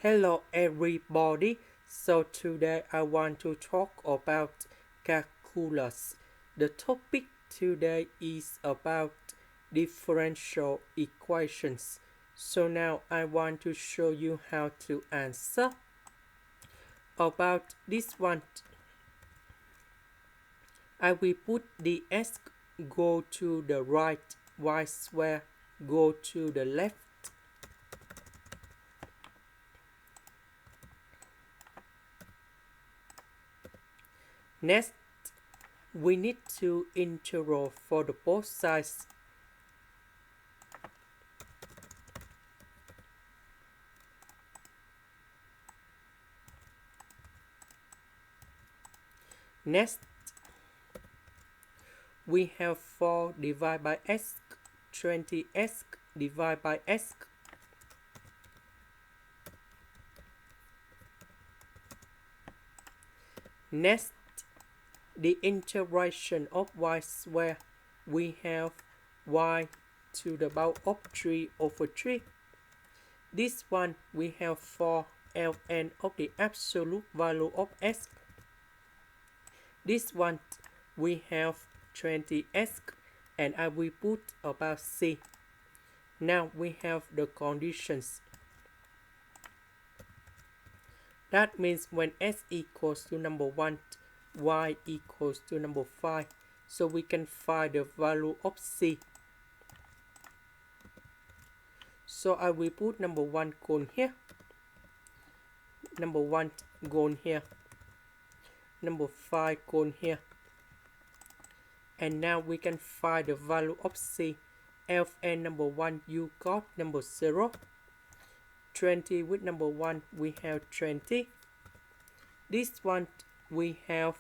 Hello everybody. So today I want to talk about calculus. The topic today is about differential equations. So now I want to show you how to answer about this one. I will put the x go to the right, y square go to the left. Next, we need to integral for the both sides. Next, we have 4 divided by x, 20x divided by x. Next, the integration of y square, we have y to the power of 3 over 3. This one, we have 4 ln of the absolute value of x. This one, we have 20x, and I will put about c. Now we have the conditions. That means when x equals to number 1, y equals to number 5. So we can find the value of c. So I will put number 1 gone here. Number 1 gone here. Number 5 gone here. And now we can find the value of c. Ln number 1, you got number 0. 20 with number 1, we have 20. This one, we have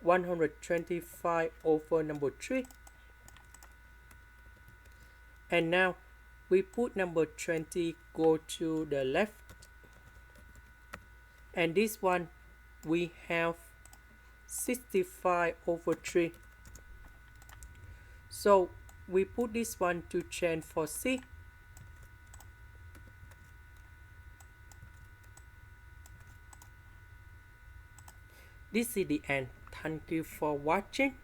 125 over number 3. And now we put number 20 go to the left. And this one, we have 65 over 3. So we put this one to change for c. This is the end. Thank you for watching.